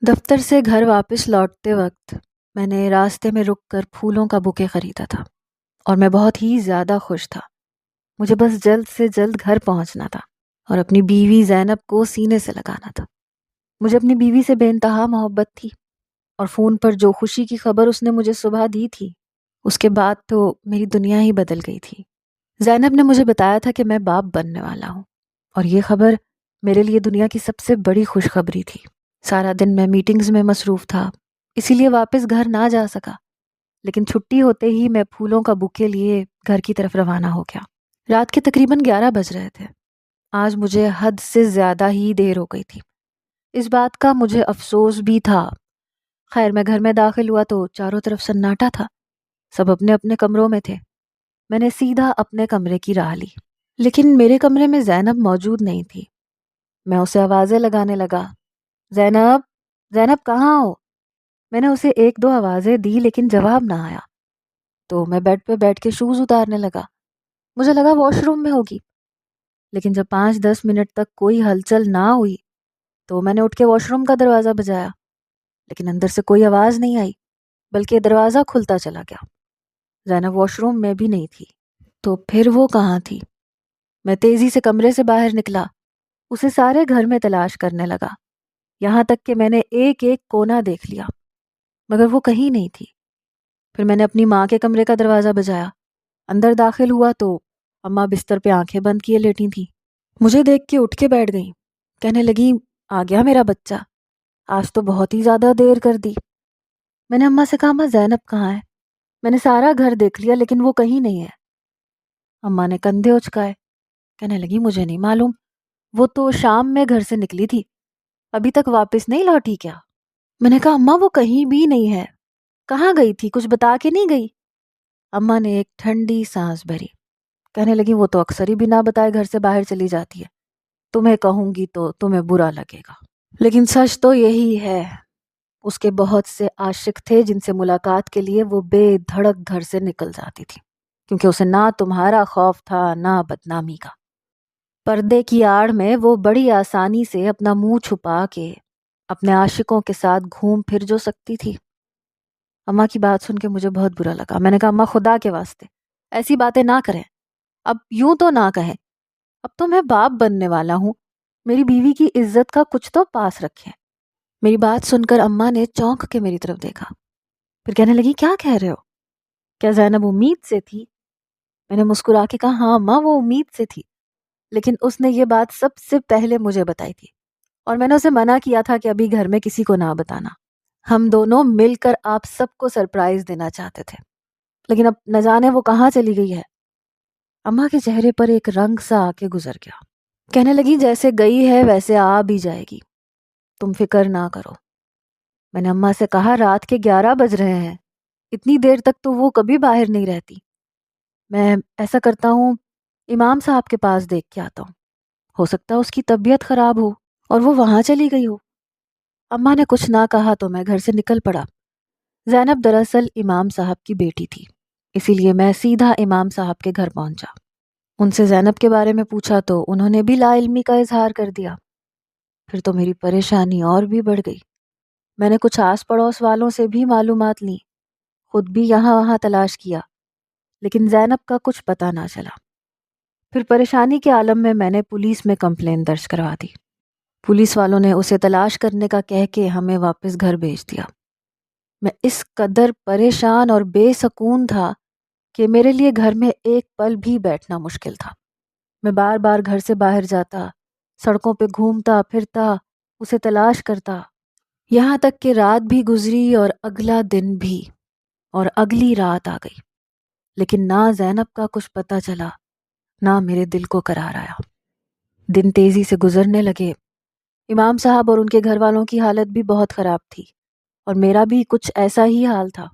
دفتر سے گھر واپس لوٹتے وقت میں نے راستے میں رک کر پھولوں کا بوکے خریدا تھا اور میں بہت ہی زیادہ خوش تھا۔ مجھے بس جلد سے جلد گھر پہنچنا تھا اور اپنی بیوی زینب کو سینے سے لگانا تھا۔ مجھے اپنی بیوی سے بے انتہا محبت تھی اور فون پر جو خوشی کی خبر اس نے مجھے صبح دی تھی، اس کے بعد تو میری دنیا ہی بدل گئی تھی۔ زینب نے مجھے بتایا تھا کہ میں باپ بننے والا ہوں، اور یہ خبر میرے لیے دنیا کی سب سے بڑی خوشخبری تھی۔ سارا دن میں میٹنگز میں مصروف تھا، اسی لیے واپس گھر نہ جا سکا، لیکن چھٹی ہوتے ہی میں پھولوں کا بوکے لیے گھر کی طرف روانہ ہو گیا۔ رات کے تقریباً 11 بج رہے تھے۔ آج مجھے حد سے زیادہ ہی دیر ہو گئی تھی۔ اس بات کا مجھے افسوس بھی تھا۔ خیر، میں گھر میں داخل ہوا تو چاروں طرف سناٹا تھا، سب اپنے اپنے کمروں میں تھے۔ میں نے سیدھا اپنے کمرے کی راہ لی، لیکن میرے کمرے میں زینب موجود نہیں تھی۔ میں اسے آوازیں لگانے لگا، زینب، زینب کہاں ہو؟ میں نے اسے 1-2 آوازیں دی لیکن جواب نہ آیا، تو میں بیڈ پہ بیٹھ کے شوز اتارنے لگا۔ مجھے لگا واش روم میں ہوگی، لیکن جب 5-10 منٹ تک کوئی ہلچل نہ ہوئی تو میں نے اٹھ کے واش روم کا دروازہ بجایا، لیکن اندر سے کوئی آواز نہیں آئی، بلکہ دروازہ کھلتا چلا گیا۔ زینب واش روم میں بھی نہیں تھی، تو پھر وہ کہاں تھی؟ میں تیزی سے کمرے سے باہر نکلا، اسے سارے گھر میں تلاش کرنے لگا، یہاں تک کہ میں نے ایک ایک کونا دیکھ لیا، مگر وہ کہیں نہیں تھی۔ پھر میں نے اپنی ماں کے کمرے کا دروازہ بجایا۔ اندر داخل ہوا تو اماں بستر پہ آنکھیں بند کیے لیٹی تھیں۔ مجھے دیکھ کے اٹھ کے بیٹھ گئیں، کہنے لگیں، آ گیا میرا بچہ، آج تو بہت ہی زیادہ دیر کر دی۔ میں نے اماں سے کہا، اماں زینب کہاں ہے؟ میں نے سارا گھر دیکھ لیا لیکن وہ کہیں نہیں ہے۔ اماں نے کندھے اچکائے، کہنے لگی، مجھے نہیں معلوم، وہ تو شام میں گھر سے نکلی تھی، ابھی تک واپس نہیں لوٹی کیا؟ میں نے کہا، اماں وہ کہیں بھی نہیں ہے، کہاں گئی تھی؟ کچھ بتا کے نہیں گئی؟ اماں نے ایک ٹھنڈی سانس بھری، کہنے لگی، وہ تو اکثر ہی بنا بتائے گھر سے باہر چلی جاتی ہے، تمہیں کہوں گی تو تمہیں برا لگے گا، لیکن سچ تو یہی ہے، اس کے بہت سے عاشق تھے جن سے ملاقات کے لیے وہ بے دھڑک گھر سے نکل جاتی تھی، کیونکہ اسے نہ تمہارا خوف تھا نہ بدنامی کا۔ پردے کی آڑ میں وہ بڑی آسانی سے اپنا منہ چھپا کے اپنے عاشقوں کے ساتھ گھوم پھر جو سکتی تھی۔ اماں کی بات سن کے مجھے بہت برا لگا۔ میں نے کہا، اماں خدا کے واسطے ایسی باتیں نہ کریں، اب یوں تو نہ کہیں، اب تو میں باپ بننے والا ہوں، میری بیوی کی عزت کا کچھ تو پاس رکھیں۔ میری بات سن کر اماں نے چونک کے میری طرف دیکھا، پھر کہنے لگی، کیا کہہ رہے ہو؟ کیا زینب امید سے تھی؟ میں نے مسکرا کے کہا، ہاں اماں، وہ امید سے تھی، لیکن اس نے یہ بات سب سے پہلے مجھے بتائی تھی، اور میں نے اسے منع کیا تھا کہ ابھی گھر میں کسی کو نہ بتانا، ہم دونوں مل کر آپ سب کو سرپرائز دینا چاہتے تھے، لیکن اب نہ جانے وہ کہاں چلی گئی ہے۔ اماں کے چہرے پر ایک رنگ سا آ کے گزر گیا، کہنے لگی، جیسے گئی ہے ویسے آ بھی جائے گی، تم فکر نہ کرو۔ میں نے اماں سے کہا، رات کے 11 بج رہے ہیں، اتنی دیر تک تو وہ کبھی باہر نہیں رہتی، میں ایسا کرتا ہوں، امام صاحب کے پاس دیکھ کے آتا ہوں، ہو سکتا ہے اس کی طبیعت خراب ہو اور وہ وہاں چلی گئی ہو۔ اماں نے کچھ نہ کہا تو میں گھر سے نکل پڑا۔ زینب دراصل امام صاحب کی بیٹی تھی، اسی لیے میں سیدھا امام صاحب کے گھر پہنچا۔ ان سے زینب کے بارے میں پوچھا تو انہوں نے بھی لا علمی کا اظہار کر دیا۔ پھر تو میری پریشانی اور بھی بڑھ گئی۔ میں نے کچھ آس پڑوس والوں سے بھی معلومات لیں، خود بھی یہاں وہاں تلاش کیا، لیکن زینب کا کچھ پتہ نہ چلا۔ پھر پریشانی کے عالم میں نے پولیس میں کمپلین درج کروا دی۔ پولیس والوں نے اسے تلاش کرنے کا کہہ کے ہمیں واپس گھر بھیج دیا۔ میں اس قدر پریشان اور بے سکون تھا کہ میرے لیے گھر میں ایک پل بھی بیٹھنا مشکل تھا۔ میں بار بار گھر سے باہر جاتا، سڑکوں پہ گھومتا پھرتا، اسے تلاش کرتا، یہاں تک کہ رات بھی گزری اور اگلا دن بھی، اور اگلی رات آ گئی، لیکن نہ زینب کا کچھ پتہ چلا، نہ میرے دل کو قرار آیا۔ دن تیزی سے گزرنے لگے۔ امام صاحب اور ان کے گھر والوں کی حالت بھی بہت خراب تھی، اور میرا بھی کچھ ایسا ہی حال تھا۔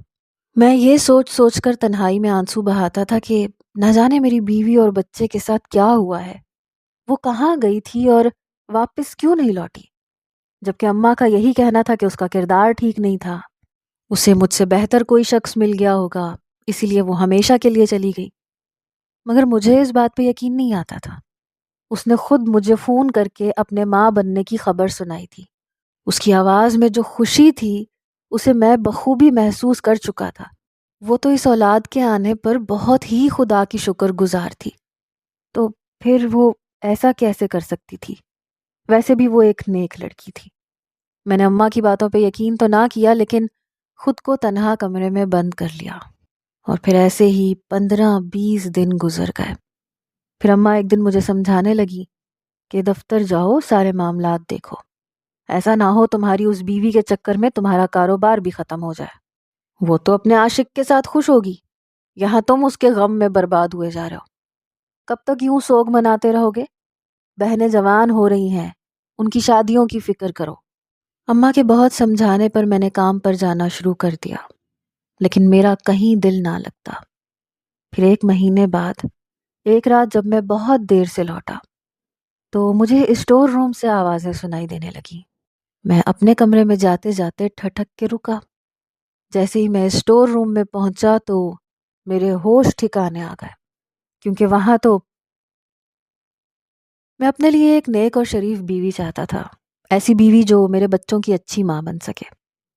میں یہ سوچ سوچ کر تنہائی میں آنسو بہاتا تھا کہ نہ جانے میری بیوی اور بچے کے ساتھ کیا ہوا ہے، وہ کہاں گئی تھی اور واپس کیوں نہیں لوٹی، جبکہ اماں کا یہی کہنا تھا کہ اس کا کردار ٹھیک نہیں تھا، اسے مجھ سے بہتر کوئی شخص مل گیا ہوگا، اسی لیے وہ ہمیشہ کے لیے چلی گئی۔ مگر مجھے اس بات پہ یقین نہیں آتا تھا۔ اس نے خود مجھے فون کر کے اپنے ماں بننے کی خبر سنائی تھی، اس کی آواز میں جو خوشی تھی اسے میں بخوبی محسوس کر چکا تھا۔ وہ تو اس اولاد کے آنے پر بہت ہی خدا کی شکر گزار تھی، تو پھر وہ ایسا کیسے کر سکتی تھی؟ ویسے بھی وہ ایک نیک لڑکی تھی۔ میں نے اماں کی باتوں پہ یقین تو نہ کیا، لیکن خود کو تنہا کمرے میں بند کر لیا، اور پھر ایسے ہی 15-20 دن گزر گئے۔ پھر اماں ایک دن مجھے سمجھانے لگی کہ دفتر جاؤ، سارے معاملات دیکھو، ایسا نہ ہو تمہاری اس بیوی کے چکر میں تمہارا کاروبار بھی ختم ہو جائے۔ وہ تو اپنے عاشق کے ساتھ خوش ہوگی، یہاں تم اس کے غم میں برباد ہوئے جا رہے ہو۔ کب تک یوں سوگ مناتے رہو گے؟ بہنیں جوان ہو رہی ہیں، ان کی شادیوں کی فکر کرو۔ اماں کے بہت سمجھانے پر میں نے کام پر جانا شروع کر دیا، لیکن میرا کہیں دل نہ لگتا۔ پھر 1 مہینے بعد ایک رات جب میں بہت دیر سے لوٹا تو مجھے اسٹور روم سے آوازیں سنائی دینے لگیں۔ میں اپنے کمرے میں جاتے جاتے ٹھٹک کے رکا۔ جیسے ہی میں اسٹور روم میں پہنچا تو میرے ہوش ٹھکانے آ گئے، کیونکہ وہاں تو میں اپنے لیے ایک نیک اور شریف بیوی چاہتا تھا، ایسی بیوی جو میرے بچوں کی اچھی ماں بن سکے،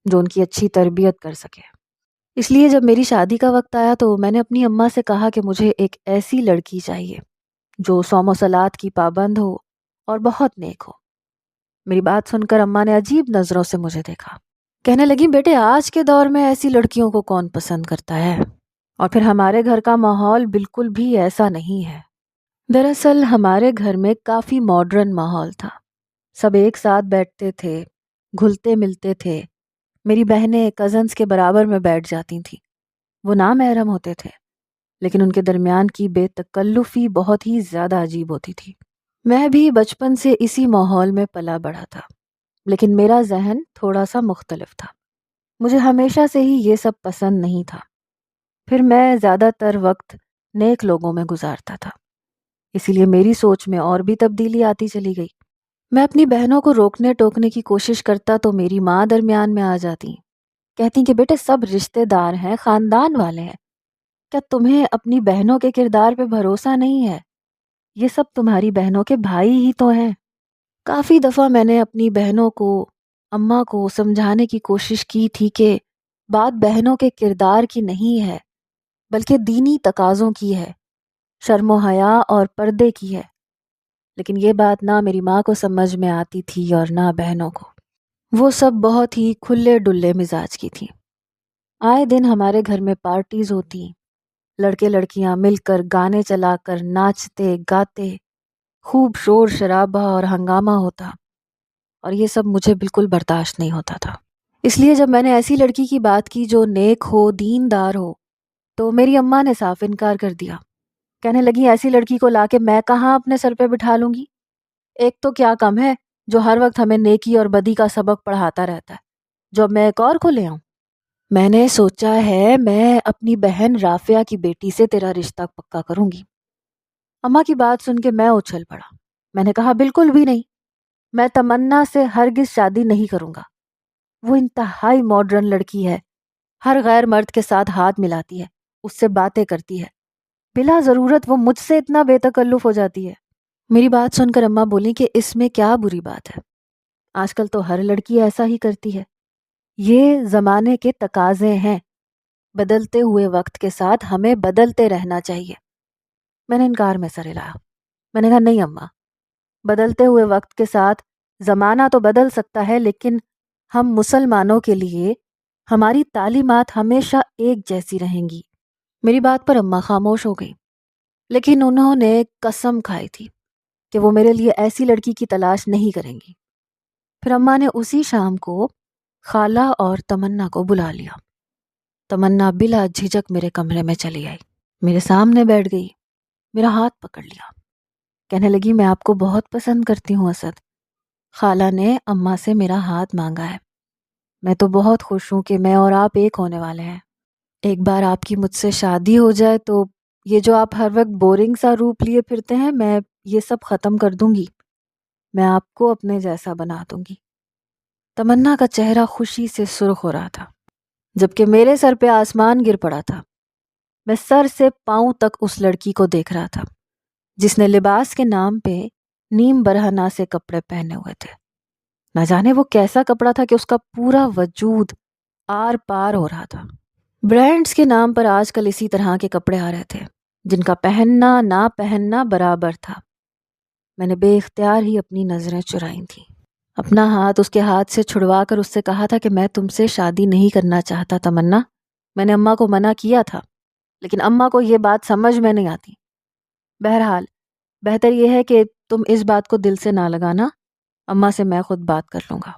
جو ان کی اچھی تربیت کر سکے۔ اس لیے جب میری شادی کا وقت آیا تو میں نے اپنی اماں سے کہا کہ مجھے ایک ایسی لڑکی چاہیے جو صوم و صلات کی پابند ہو اور بہت نیک ہو۔ میری بات سن کر اماں نے عجیب نظروں سے مجھے دیکھا۔ کہنے لگی، بیٹے آج کے دور میں ایسی لڑکیوں کو کون پسند کرتا ہے؟ اور پھر ہمارے گھر کا ماحول بالکل بھی ایسا نہیں ہے۔ دراصل ہمارے گھر میں کافی ماڈرن ماحول تھا، سب ایک ساتھ بیٹھتے تھے، گھلتے ملتے تھے۔ میری بہنیں کزنز کے برابر میں بیٹھ جاتی تھیں۔ وہ نامحرم ہوتے تھے، لیکن ان کے درمیان کی بے تکلفی بہت ہی زیادہ عجیب ہوتی تھی۔ میں بھی بچپن سے اسی ماحول میں پلا بڑھا تھا، لیکن میرا ذہن تھوڑا سا مختلف تھا۔ مجھے ہمیشہ سے ہی یہ سب پسند نہیں تھا۔ پھر میں زیادہ تر وقت نیک لوگوں میں گزارتا تھا، اسی لیے میری سوچ میں اور بھی تبدیلی آتی چلی گئی۔ میں اپنی بہنوں کو روکنے ٹوکنے کی کوشش کرتا تو میری ماں درمیان میں آ جاتی، کہتی کہ بیٹے سب رشتہ دار ہیں، خاندان والے ہیں، کیا تمہیں اپنی بہنوں کے کردار پہ بھروسہ نہیں ہے؟ یہ سب تمہاری بہنوں کے بھائی ہی تو ہیں۔ کافی دفعہ میں نے اپنی بہنوں کو، اماں کو سمجھانے کی کوشش کی تھی کہ بات بہنوں کے کردار کی نہیں ہے، بلکہ دینی تقاضوں کی ہے، شرم و حیا اور پردے کی ہے، لیکن یہ بات نہ میری ماں کو سمجھ میں آتی تھی اور نہ بہنوں کو۔ وہ سب بہت ہی کھلے ڈلے مزاج کی تھیں۔ آئے دن ہمارے گھر میں پارٹیز ہوتی، لڑکے لڑکیاں مل کر گانے چلا کر ناچتے گاتے، خوب شور شرابہ اور ہنگامہ ہوتا، اور یہ سب مجھے بالکل برداشت نہیں ہوتا تھا۔ اس لیے جب میں نے ایسی لڑکی کی بات کی جو نیک ہو، دین دار ہو، تو میری اماں نے صاف انکار کر دیا۔ کہنے لگی، ایسی لڑکی کو لا کے میں کہاں اپنے سر پہ بٹھا لوں گی؟ ایک تو کیا کم ہے جو ہر وقت ہمیں نیکی اور بدی کا سبق پڑھاتا رہتا ہے، جو اب میں ایک اور کو لے آؤں؟ میں نے سوچا ہے میں اپنی بہن رافعہ کی بیٹی سے تیرا رشتہ پکا کروں گی۔ اماں کی بات سن کے میں اچھل پڑا۔ میں نے کہا، بالکل بھی نہیں، میں تمنا سے ہرگز شادی نہیں کروں گا۔ وہ انتہائی ماڈرن لڑکی ہے، ہر غیر مرد کے ساتھ ہاتھ ملاتی ہے، اس سے باتیں کرتی ہے، بلا ضرورت وہ مجھ سے اتنا بے تکلف ہو جاتی ہے۔ میری بات سن کر اماں بولی کہ اس میں کیا بری بات ہے، آج کل تو ہر لڑکی ایسا ہی کرتی ہے، یہ زمانے کے تقاضے ہیں، بدلتے ہوئے وقت کے ساتھ ہمیں بدلتے رہنا چاہیے۔ میں نے انکار میں سر ہلایا۔ میں نے کہا، نہیں اماں، بدلتے ہوئے وقت کے ساتھ زمانہ تو بدل سکتا ہے، لیکن ہم مسلمانوں کے لیے ہماری تعلیمات ہمیشہ ایک جیسی رہیں گی۔ میری بات پر اماں خاموش ہو گئی، لیکن انہوں نے قسم کھائی تھی کہ وہ میرے لیے ایسی لڑکی کی تلاش نہیں کریں گی۔ پھر اماں نے اسی شام کو خالہ اور تمنا کو بلا لیا۔ تمنا بلا جھجک میرے کمرے میں چلی آئی، میرے سامنے بیٹھ گئی، میرا ہاتھ پکڑ لیا، کہنے لگی، میں آپ کو بہت پسند کرتی ہوں اسد۔ خالہ نے اماں سے میرا ہاتھ مانگا ہے، میں تو بہت خوش ہوں کہ میں اور آپ ایک ہونے والے ہیں۔ ایک بار آپ کی مجھ سے شادی ہو جائے تو یہ جو آپ ہر وقت بورنگ سا روپ لیے پھرتے ہیں، میں یہ سب ختم کر دوں گی، میں آپ کو اپنے جیسا بنا دوں گی۔ تمنا کا چہرہ خوشی سے سرخ ہو رہا تھا، جبکہ میرے سر پہ آسمان گر پڑا تھا۔ میں سر سے پاؤں تک اس لڑکی کو دیکھ رہا تھا جس نے لباس کے نام پہ نیم برہنہ سے کپڑے پہنے ہوئے تھے۔ نہ جانے وہ کیسا کپڑا تھا کہ اس کا پورا وجود آر پار ہو رہا تھا۔ برانڈز کے نام پر آج کل اسی طرح کے کپڑے آ رہے تھے جن کا پہننا نہ پہننا برابر تھا۔ میں نے بے اختیار ہی اپنی نظریں چرائی تھیں۔ اپنا ہاتھ اس کے ہاتھ سے چھڑوا کر اس سے کہا تھا کہ میں تم سے شادی نہیں کرنا چاہتا تمنا۔ میں نے اماں کو منع کیا تھا لیکن اماں کو یہ بات سمجھ میں نہیں آتی۔ بہرحال بہتر یہ ہے کہ تم اس بات کو دل سے نہ لگانا، اماں سے میں خود بات کر لوں گا۔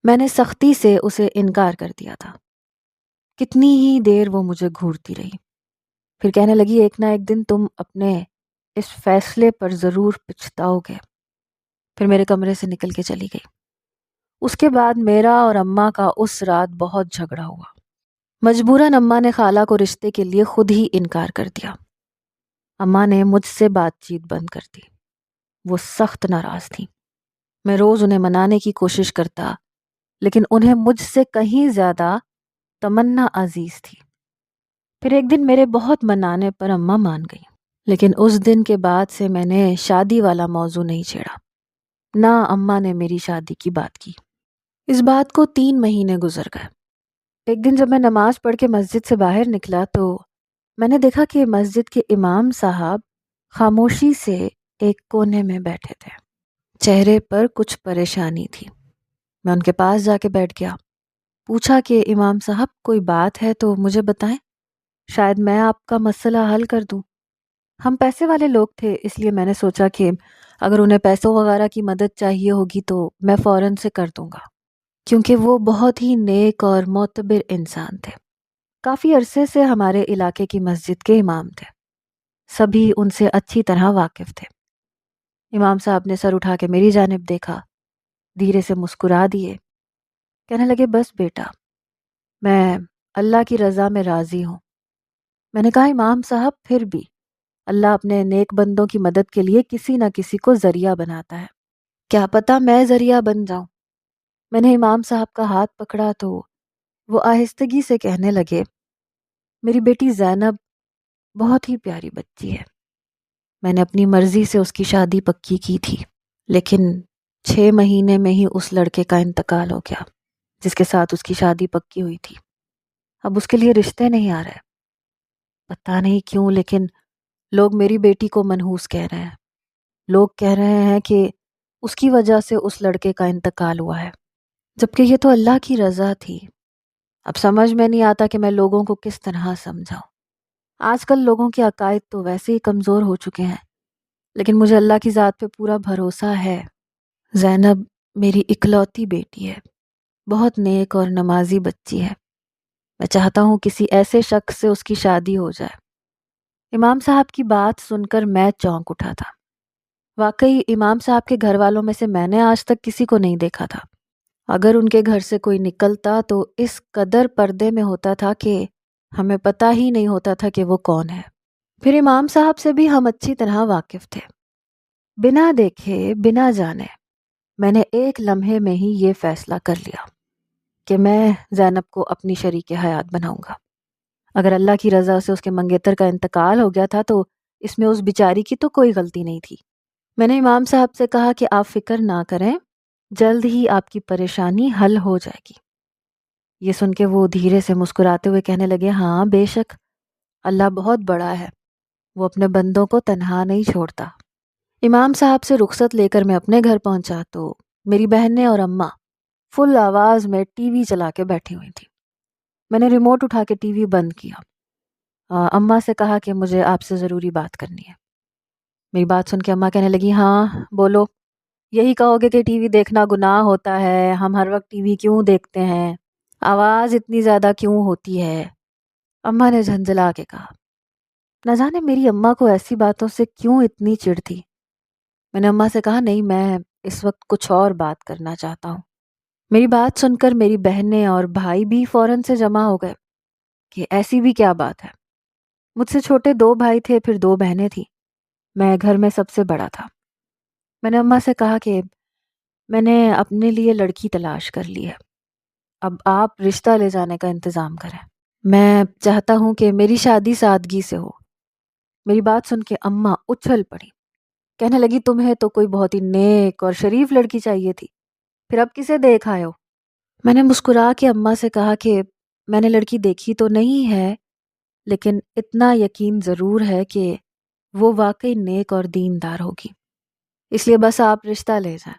میں نے سختی سے اسے انکار کر دیا تھا۔ کتنی ہی دیر وہ مجھے گھورتی رہی، پھر کہنے لگی ایک نہ ایک دن تم اپنے اس فیصلے پر ضرور پچھتاؤ گے۔ پھر میرے کمرے سے نکل کے چلی گئی۔ اس کے بعد میرا اور اماں کا اس رات بہت جھگڑا ہوا۔ مجبوراً اماں نے خالہ کو رشتے کے لیے خود ہی انکار کر دیا۔ اماں نے مجھ سے بات چیت بند کر دی۔ وہ سخت ناراض تھیں۔ میں روز انہیں منانے کی کوشش کرتا لیکن انہیں مجھ سے کہیں زیادہ تمنا عزیز تھی۔ پھر ایک دن میرے بہت منانے پر اماں مان گئی، لیکن اس دن کے بعد سے میں نے شادی والا موضوع نہیں چھیڑا، نہ اماں نے میری شادی کی بات کی۔ اس بات کو 3 مہینے گزر گئے۔ ایک دن جب میں نماز پڑھ کے مسجد سے باہر نکلا تو میں نے دیکھا کہ مسجد کے امام صاحب خاموشی سے ایک کونے میں بیٹھے تھے۔ چہرے پر کچھ پریشانی تھی۔ میں ان کے پاس جا کے بیٹھ گیا۔ پوچھا کہ امام صاحب کوئی بات ہے تو مجھے بتائیں، شاید میں آپ کا مسئلہ حل کر دوں۔ ہم پیسے والے لوگ تھے، اس لیے میں نے سوچا کہ اگر انہیں پیسوں وغیرہ کی مدد چاہیے ہوگی تو میں فوراً سے کر دوں گا، کیونکہ وہ بہت ہی نیک اور معتبر انسان تھے۔ کافی عرصے سے ہمارے علاقے کی مسجد کے امام تھے، سبھی ان سے اچھی طرح واقف تھے۔ امام صاحب نے سر اٹھا کے میری جانب دیکھا، دھیرے سے مسکرا دیے، کہنے لگے بس بیٹا، میں اللہ کی رضا میں راضی ہوں۔ میں نے کہا امام صاحب پھر بھی اللہ اپنے نیک بندوں کی مدد کے لیے کسی نہ کسی کو ذریعہ بناتا ہے، کیا پتہ میں ذریعہ بن جاؤں۔ میں نے امام صاحب کا ہاتھ پکڑا تو وہ آہستگی سے کہنے لگے میری بیٹی زینب بہت ہی پیاری بچی ہے، میں نے اپنی مرضی سے اس کی شادی پکی کی تھی، لیکن 6 مہینے میں ہی اس لڑکے کا انتقال ہو گیا جس کے ساتھ اس کی شادی پکی ہوئی تھی۔ اب اس کے لیے رشتے نہیں آ رہے، پتہ نہیں کیوں لیکن لوگ میری بیٹی کو منحوس کہہ رہے ہیں۔ لوگ کہہ رہے ہیں کہ اس کی وجہ سے اس لڑکے کا انتقال ہوا ہے، جبکہ یہ تو اللہ کی رضا تھی۔ اب سمجھ میں نہیں آتا کہ میں لوگوں کو کس طرح سمجھاؤں۔ آج کل لوگوں کے عقائد تو ویسے ہی کمزور ہو چکے ہیں، لیکن مجھے اللہ کی ذات پہ پورا بھروسہ ہے۔ زینب میری اکلوتی بیٹی ہے، بہت نیک اور نمازی بچی ہے، میں چاہتا ہوں کسی ایسے شخص سے اس کی شادی ہو جائے۔ امام صاحب کی بات سن کر میں چونک اٹھا تھا۔ واقعی امام صاحب کے گھر والوں میں سے میں نے آج تک کسی کو نہیں دیکھا تھا۔ اگر ان کے گھر سے کوئی نکلتا تو اس قدر پردے میں ہوتا تھا کہ ہمیں پتہ ہی نہیں ہوتا تھا کہ وہ کون ہے۔ پھر امام صاحب سے بھی ہم اچھی طرح واقف تھے۔ بنا دیکھے بنا جانے میں نے ایک لمحے میں ہی یہ فیصلہ کر لیا کہ میں زینب کو اپنی شریک حیات بناؤں گا۔ اگر اللہ کی رضا سے اس کے منگیتر کا انتقال ہو گیا تھا تو اس میں اس بیچاری کی تو کوئی غلطی نہیں تھی۔ میں نے امام صاحب سے کہا کہ آپ فکر نہ کریں، جلد ہی آپ کی پریشانی حل ہو جائے گی۔ یہ سن کے وہ دھیرے سے مسکراتے ہوئے کہنے لگے ہاں بے شک، اللہ بہت بڑا ہے، وہ اپنے بندوں کو تنہا نہیں چھوڑتا۔ امام صاحب سے رخصت لے کر میں اپنے گھر پہنچا تو میری بہنیں اور اماں فل آواز میں ٹی وی چلا کے بیٹھی ہوئی تھی۔ میں نے ریموٹ اٹھا کے ٹی وی بند کیا۔ اماں سے کہا کہ مجھے آپ سے ضروری بات کرنی ہے۔ میری بات سن کے اماں کہنے لگی ہاں بولو، یہی کہو گے کہ ٹی وی دیکھنا گناہ ہوتا ہے، ہم ہر وقت ٹی وی کیوں دیکھتے ہیں، آواز اتنی زیادہ کیوں ہوتی ہے؟ اماں نے جھنجھلا کے کہا۔ نہ جانے میری اماں کو ایسی باتوں سے کیوں اتنی چڑ تھی۔ میں نے اماں سے کہا نہیں، میں اس وقت کچھ اور بات کرنا چاہتا ہوں۔ میری بات سن کر میری بہنیں اور بھائی بھی فوراً سے جمع ہو گئے کہ ایسی بھی کیا بات ہے۔ مجھ سے چھوٹے 2 بھائی تھے، پھر 2 بہنیں تھیں، میں گھر میں سب سے بڑا تھا۔ میں نے اماں سے کہا کہ میں نے اپنے لیے لڑکی تلاش کر لی ہے، اب آپ رشتہ لے جانے کا انتظام کریں۔ میں چاہتا ہوں کہ میری شادی سادگی سے ہو۔ میری بات سن کے اماں اچھل پڑی، کہنے لگی تمہیں تو کوئی بہت ہی نیک اور شریف لڑکی چاہیے تھی، پھر اب کسے دیکھ آئے ہو؟ میں نے مسکرا کے اماں سے کہا کہ میں نے لڑکی دیکھی تو نہیں ہے، لیکن اتنا یقین ضرور ہے کہ وہ واقعی نیک اور دیندار ہوگی، اس لیے بس آپ رشتہ لے جائیں۔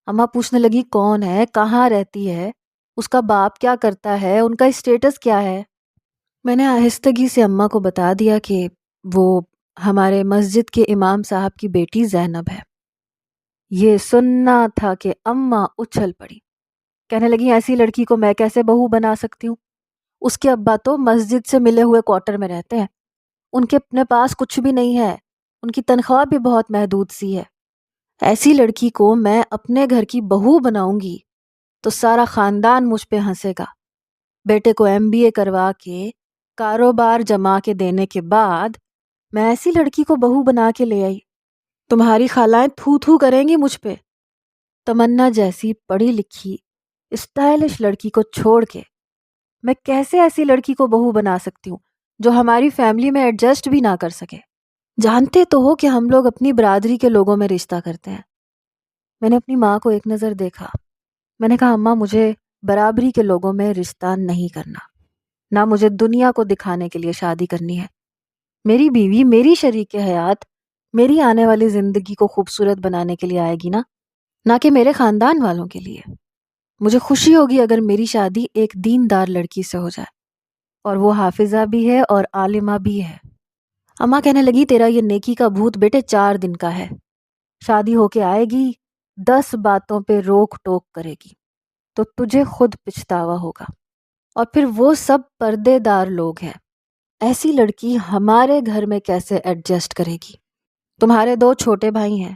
اماں پوچھنے لگی کون ہے، کہاں رہتی ہے، اس کا باپ کیا کرتا ہے، ان کا اسٹیٹس کیا ہے؟ میں نے آہستگی سے اماں کو بتا دیا کہ وہ ہمارے مسجد کے امام صاحب کی بیٹی زینب ہے۔ یہ سننا تھا کہ اماں اچھل پڑی، کہنے لگی ایسی لڑکی کو میں کیسے بہو بنا سکتی ہوں؟ اس کے ابا تو مسجد سے ملے ہوئے کوارٹر میں رہتے ہیں، ان کے اپنے پاس کچھ بھی نہیں ہے، ان کی تنخواہ بھی بہت محدود سی ہے۔ ایسی لڑکی کو میں اپنے گھر کی بہو بناؤں گی تو سارا خاندان مجھ پہ ہنسے گا۔ بیٹے کو MBA کروا کے کاروبار جما کے دینے کے بعد میں ایسی لڑکی کو بہو بنا کے لے آئی، تمہاری خالائیں تھو تھو کریں گی مجھ پہ۔ تمنا جیسی پڑھی لکھی اسٹائلش لڑکی کو چھوڑ کے میں کیسے ایسی لڑکی کو بہو بنا سکتی ہوں جو ہماری فیملی میں ایڈجسٹ بھی نہ کر سکے؟ جانتے تو ہو کہ ہم لوگ اپنی برادری کے لوگوں میں رشتہ کرتے ہیں۔ میں نے اپنی ماں کو ایک نظر دیکھا، میں نے کہا اماں مجھے برابری کے لوگوں میں رشتہ نہیں کرنا، نہ مجھے دنیا کو دکھانے کے لیے شادی کرنی ہے۔ میری بیوی میری شریک حیات میری آنے والی زندگی کو خوبصورت بنانے کے لیے آئے گی نا، نہ کہ میرے خاندان والوں کے لیے۔ مجھے خوشی ہوگی اگر میری شادی ایک دیندار لڑکی سے ہو جائے، اور وہ حافظہ بھی ہے اور عالمہ بھی ہے۔ اماں کہنے لگی تیرا یہ نیکی کا بھوت بیٹے 4 دن کا ہے، شادی ہو کے آئے گی 10 باتوں پہ روک ٹوک کرے گی تو تجھے خود پچھتاوا ہوگا، اور پھر وہ سب پردے دار لوگ ہیں، ایسی لڑکی ہمارے گھر میں کیسے ایڈجسٹ کرے گی؟ تمہارے 2 چھوٹے بھائی ہیں،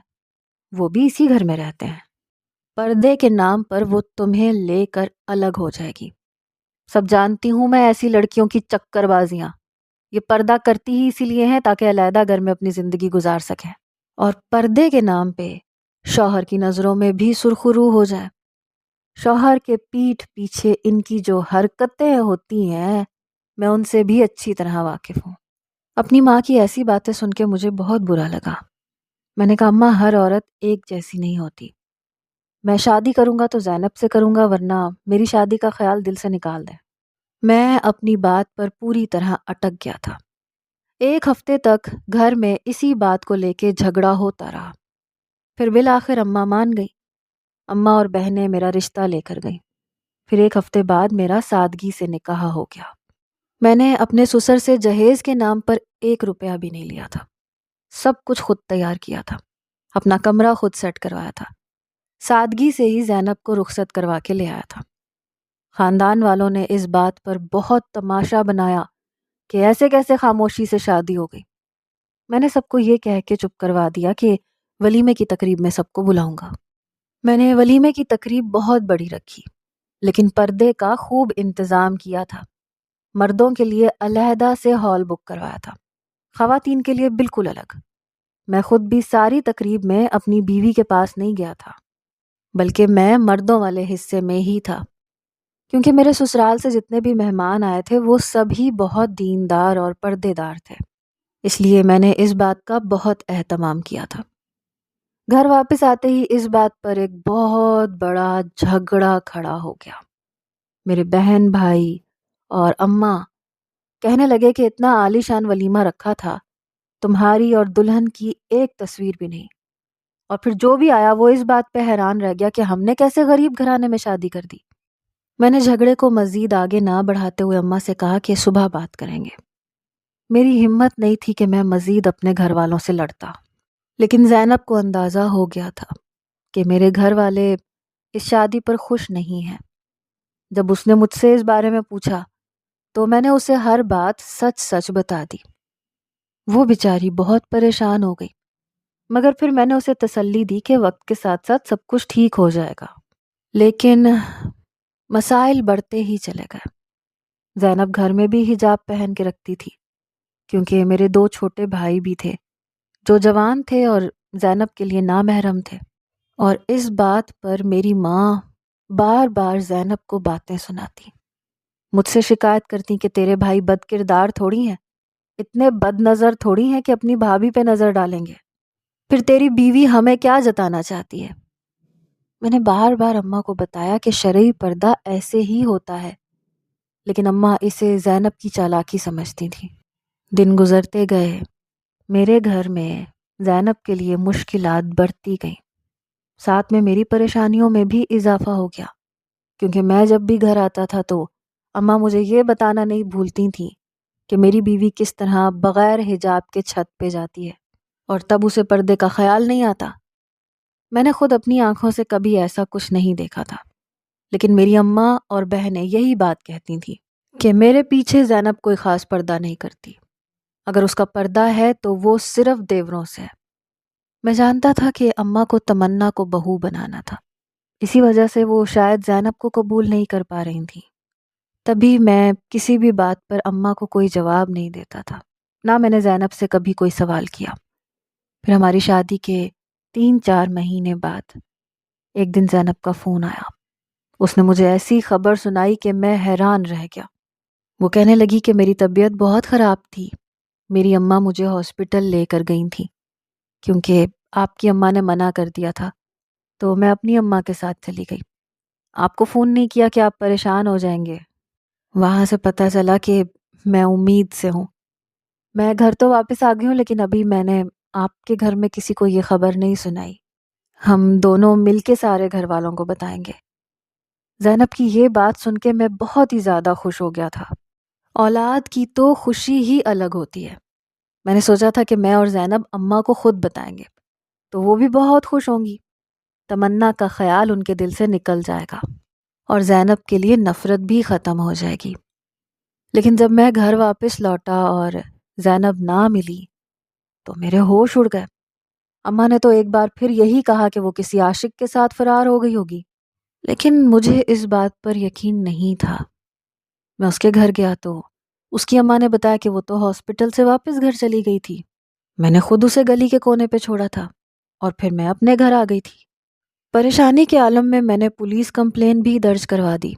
وہ بھی اسی گھر میں رہتے ہیں، پردے کے نام پر وہ تمہیں لے کر الگ ہو جائے گی۔ سب جانتی ہوں میں ایسی لڑکیوں کی چکر بازیاں، یہ پردہ کرتی ہی اسی لیے ہیں تاکہ علیحدہ گھر میں اپنی زندگی گزار سکیں، اور پردے کے نام پہ شوہر کی نظروں میں بھی سرخرو ہو جائے۔ شوہر کے پیٹھ پیچھے ان کی جو حرکتیں ہوتی ہیں میں ان سے بھی اچھی طرح واقف ہوں۔ اپنی ماں کی ایسی باتیں سن کے مجھے بہت برا لگا۔ میں نے کہا اماں ہر عورت ایک جیسی نہیں ہوتی، میں شادی کروں گا تو زینب سے کروں گا، ورنہ میری شادی کا خیال دل سے نکال دیں۔ میں اپنی بات پر پوری طرح اٹک گیا تھا۔ 1 ہفتے تک گھر میں اسی بات کو لے کے جھگڑا ہوتا رہا، پھر بالآخر اماں مان گئی۔ اماں اور بہنیں میرا رشتہ لے کر گئیں، پھر 1 ہفتے بعد میرا سادگی سے نکاح ہو گیا۔ میں نے اپنے سسر سے جہیز کے نام پر 1 روپیہ بھی نہیں لیا تھا، سب کچھ خود تیار کیا تھا، اپنا کمرہ خود سیٹ کروایا تھا، سادگی سے ہی زینب کو رخصت کروا کے لے آیا تھا۔ خاندان والوں نے اس بات پر بہت تماشا بنایا کہ ایسے کیسے خاموشی سے شادی ہو گئی۔ میں نے سب کو یہ کہہ کے چپ کروا دیا کہ ولیمے کی تقریب میں سب کو بلاؤں گا۔ میں نے ولیمے کی تقریب بہت بڑی رکھی، لیکن پردے کا خوب انتظام کیا تھا۔ مردوں کے لیے علیحدہ سے ہال بک کروایا تھا، خواتین کے لیے بالکل الگ۔ میں خود بھی ساری تقریب میں اپنی بیوی کے پاس نہیں گیا تھا، بلکہ میں مردوں والے حصے میں ہی تھا، کیونکہ میرے سسرال سے جتنے بھی مہمان آئے تھے وہ سبھی بہت دیندار اور پردے دار تھے، اس لیے میں نے اس بات کا بہت اہتمام کیا تھا۔ گھر واپس آتے ہی اس بات پر ایک بہت بڑا جھگڑا کھڑا ہو گیا۔ میرے بہن بھائی اور اماں کہنے لگے کہ اتنا عالی شان ولیمہ رکھا تھا، تمہاری اور دلہن کی ایک تصویر بھی نہیں، اور پھر جو بھی آیا وہ اس بات پہ حیران رہ گیا کہ ہم نے کیسے غریب گھرانے میں شادی کر دی۔ میں نے جھگڑے کو مزید آگے نہ بڑھاتے ہوئے اماں سے کہا کہ صبح بات کریں گے۔ میری ہمت نہیں تھی کہ میں مزید اپنے گھر والوں سے لڑتا، لیکن زینب کو اندازہ ہو گیا تھا کہ میرے گھر والے اس شادی پر خوش نہیں ہیں۔ جب اس نے مجھ سے اس بارے میں پوچھا تو میں نے اسے ہر بات سچ سچ بتا دی۔ وہ بیچاری بہت پریشان ہو گئی، مگر پھر میں نے اسے تسلی دی کہ وقت کے ساتھ ساتھ سب کچھ ٹھیک ہو جائے گا۔ لیکن مسائل بڑھتے ہی چلے گئے۔ زینب گھر میں بھی حجاب پہن کے رکھتی تھی، کیونکہ میرے 2 چھوٹے بھائی بھی تھے جو جوان تھے اور زینب کے لیے نامحرم تھے، اور اس بات پر میری ماں بار بار زینب کو باتیں سناتی، مجھ سے شکایت کرتی کہ تیرے بھائی بد کردار تھوڑی ہیں، اتنے بد نظر تھوڑی ہیں کہ اپنی بھابھی پہ نظر ڈالیں گے، پھر تیری بیوی ہمیں کیا جتانا چاہتی ہے؟ میں نے بار بار اماں کو بتایا کہ شرعی پردہ ایسے ہی ہوتا ہے، لیکن اماں اسے زینب کی چالاکی سمجھتی تھی۔ دن گزرتے گئے، میرے گھر میں زینب کے لیے مشکلات بڑھتی گئیں، ساتھ میں میری پریشانیوں میں بھی اضافہ ہو گیا، کیونکہ میں جب بھی گھر آتا تھا تو اماں مجھے یہ بتانا نہیں بھولتی تھیں کہ میری بیوی کس طرح بغیر حجاب کے چھت پہ جاتی ہے، اور تب اسے پردے کا خیال نہیں آتا۔ میں نے خود اپنی آنکھوں سے کبھی ایسا کچھ نہیں دیکھا تھا، لیکن میری اماں اور بہنیں یہی بات کہتی تھیں کہ میرے پیچھے زینب کوئی خاص پردہ نہیں کرتی، اگر اس کا پردہ ہے تو وہ صرف دیوروں سے ہے۔ میں جانتا تھا کہ اماں کو تمنا کو بہو بنانا تھا، اسی وجہ سے وہ شاید زینب کو قبول نہیں کر پا رہی تھیں۔ تبھی میں کسی بھی بات پر اماں کو کوئی جواب نہیں دیتا تھا، نہ میں نے زینب سے کبھی کوئی سوال کیا۔ پھر ہماری شادی کے 3-4 مہینے بعد ایک دن زینب کا فون آیا۔ اس نے مجھے ایسی خبر سنائی کہ میں حیران رہ گیا۔ وہ کہنے لگی کہ میری طبیعت بہت خراب تھی، میری اماں مجھے ہاسپٹل لے کر گئی تھیں، کیونکہ آپ کی اماں نے منع کر دیا تھا، تو میں اپنی اماں کے ساتھ چلی گئی۔ آپ کو فون نہیں کیا کہ آپ پریشان ہو جائیں گے۔ وہاں سے پتہ چلا کہ میں امید سے ہوں۔ میں گھر تو واپس آ گئی ہوں، لیکن ابھی میں نے آپ کے گھر میں کسی کو یہ خبر نہیں سنائی۔ ہم دونوں مل کے سارے گھر والوں کو بتائیں گے۔ زینب کی یہ بات سن کے میں بہت ہی زیادہ خوش ہو گیا تھا۔ اولاد کی تو خوشی ہی الگ ہوتی ہے۔ میں نے سوچا تھا کہ میں اور زینب اماں کو خود بتائیں گے تو وہ بھی بہت خوش ہوں گی، تمنا کا خیال ان کے دل سے نکل جائے گا اور زینب کے لیے نفرت بھی ختم ہو جائے گی۔ لیکن جب میں گھر واپس لوٹا اور زینب نہ ملی تو میرے ہوش اڑ گئے۔ اماں نے تو ایک بار پھر یہی کہا کہ وہ کسی عاشق کے ساتھ فرار ہو گئی ہوگی، لیکن مجھے اس بات پر یقین نہیں تھا۔ میں اس کے گھر گیا تو اس کی اماں نے بتایا کہ وہ تو ہاسپٹل سے واپس گھر چلی گئی تھی۔ میں نے خود اسے گلی کے کونے پہ چھوڑا تھا اور پھر میں اپنے گھر آ گئی تھی۔ پریشانی کے عالم میں نے پولیس کمپلین بھی درج کروا دی،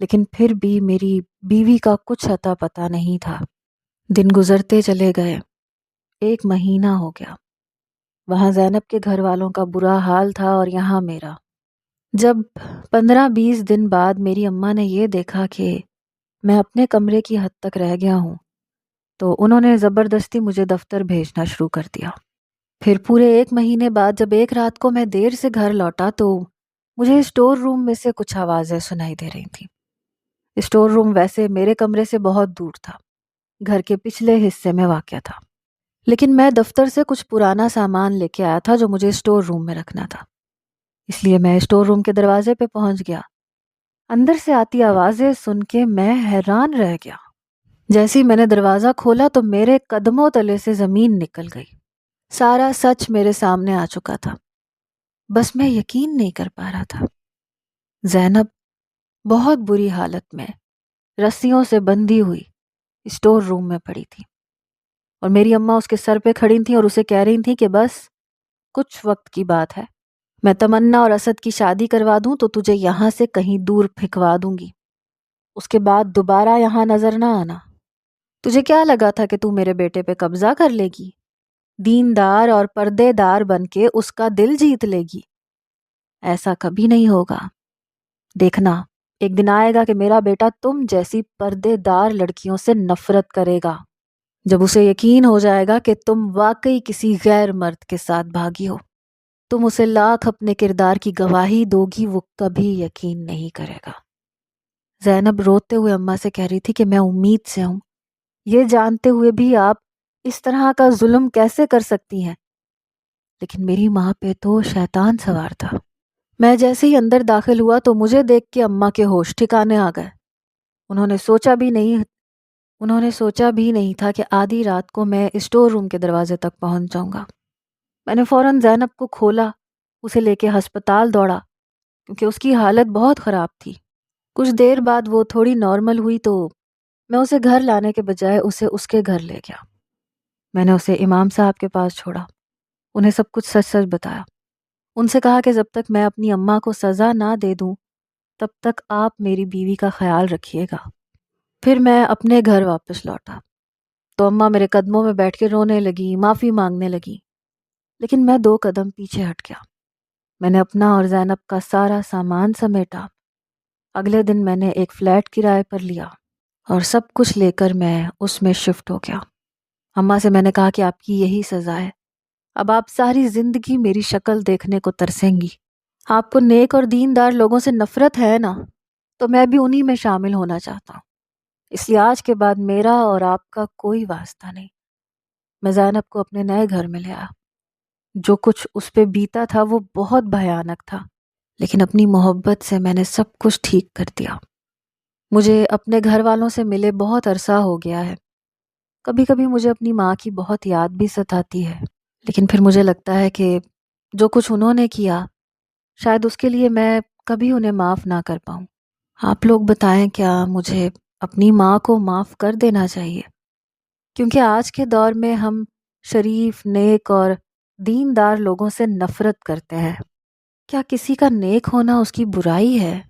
لیکن پھر بھی میری بیوی کا کچھ اتا پتہ نہیں تھا۔ دن گزرتے چلے گئے، 1 مہینہ ہو گیا۔ وہاں زینب کے گھر والوں کا برا حال تھا اور یہاں میرا۔ جب 15-20 دن بعد میری اماں نے یہ دیکھا کہ میں اپنے کمرے کی حد تک رہ گیا ہوں تو انہوں نے زبردستی مجھے دفتر بھیجنا شروع کر دیا۔ پھر پورے 1 مہینے بعد جب ایک رات کو میں دیر سے گھر لوٹا تو مجھے اسٹور روم میں سے کچھ آوازیں سنائی دے رہی تھیں۔ اسٹور روم ویسے میرے کمرے سے بہت دور تھا، گھر کے پچھلے حصے میں واقع تھا، لیکن میں دفتر سے کچھ پرانا سامان لے کے آیا تھا جو مجھے اسٹور روم میں رکھنا تھا، اس لیے میں اسٹور روم کے دروازے پہ پہنچ گیا۔ اندر سے آتی آوازیں سن کے میں حیران رہ گیا۔ جیسے ہی میں نے دروازہ کھولا تو میرے قدموں تلے سے زمین نکل گئی۔ سارا سچ میرے سامنے آ چکا تھا، بس میں یقین نہیں کر پا رہا تھا۔ زینب بہت بری حالت میں رسیوں سے بندھی ہوئی اسٹور روم میں پڑی تھی، اور میری اماں اس کے سر پہ کھڑی تھیں اور اسے کہہ رہی تھیں کہ بس کچھ وقت کی بات ہے، میں تمنا اور اسد کی شادی کروا دوں تو تجھے یہاں سے کہیں دور پھینکوا دوں گی، اس کے بعد دوبارہ یہاں نظر نہ آنا۔ تجھے کیا لگا تھا کہ تو میرے بیٹے پہ قبضہ کر لے گی، دیندار اور پردے دار بن کے اس کا دل جیت لے گی؟ ایسا کبھی نہیں ہوگا۔ دیکھنا، ایک دن آئے گا کہ میرا بیٹا تم جیسی پردے دار لڑکیوں سے نفرت کرے گا۔ جب اسے یقین ہو جائے گا کہ تم واقعی کسی غیر مرد کے ساتھ بھاگی ہو، تم اسے لاکھ اپنے کردار کی گواہی دو گی، وہ کبھی یقین نہیں کرے گا۔ زینب روتے ہوئے اماں سے کہہ رہی تھی کہ میں امید سے ہوں، یہ جانتے ہوئے بھی آپ اس طرح کا ظلم کیسے کر سکتی ہیں؟ لیکن میری ماں پہ تو شیطان سوار تھا۔ میں جیسے ہی اندر داخل ہوا تو مجھے دیکھ کے اماں کے ہوش ٹھکانے آ گئے۔ انہوں نے سوچا بھی نہیں تھا کہ آدھی رات کو میں اسٹور روم کے دروازے تک پہنچ جاؤں گا۔ میں نے فوراً زینب کو کھولا، اسے لے کے ہسپتال دوڑا کیونکہ اس کی حالت بہت خراب تھی۔ کچھ دیر بعد وہ تھوڑی نارمل ہوئی تو میں اسے گھر لانے کے بجائے اسے اس کے گھر لے گیا۔ میں نے اسے امام صاحب کے پاس چھوڑا، انہیں سب کچھ سچ سچ بتایا۔ ان سے کہا کہ جب تک میں اپنی اماں کو سزا نہ دے دوں تب تک آپ میری بیوی کا خیال رکھیے گا۔ پھر میں اپنے گھر واپس لوٹا تو اماں میرے قدموں میں بیٹھ کے رونے لگی، معافی مانگنے لگی، لیکن میں 2 قدم پیچھے ہٹ گیا۔ میں نے اپنا اور زینب کا سارا سامان سمیٹا۔ اگلے دن میں نے ایک فلیٹ کرائے پر لیا اور سب کچھ لے کر میں اس میں شفٹ ہو گیا۔ اماں سے میں نے کہا کہ آپ کی یہی سزا ہے، اب آپ ساری زندگی میری شکل دیکھنے کو ترسیں گی۔ آپ کو نیک اور دیندار لوگوں سے نفرت ہے نا، تو میں بھی انہی میں شامل ہونا چاہتا ہوں، اس لیے آج کے بعد میرا اور آپ کا کوئی واسطہ نہیں۔ میں زینب کو اپنے نئے گھر میں لے آیا۔ جو کچھ اس پہ بیتا تھا وہ بہت بھیانک تھا، لیکن اپنی محبت سے میں نے سب کچھ ٹھیک کر دیا۔ مجھے اپنے گھر والوں سے ملے بہت عرصہ ہو گیا ہے۔ کبھی کبھی مجھے اپنی ماں کی بہت یاد بھی ستاتی ہے، لیکن پھر مجھے لگتا ہے کہ جو کچھ انہوں نے کیا شاید اس کے لیے میں کبھی انہیں معاف نہ کر پاؤں۔ آپ لوگ بتائیں، کیا مجھے اپنی ماں کو معاف کر دینا چاہیے؟ کیونکہ آج کے دور میں ہم شریف، نیک اور دیندار لوگوں سے نفرت کرتے ہیں۔ کیا کسی کا نیک ہونا اس کی برائی ہے؟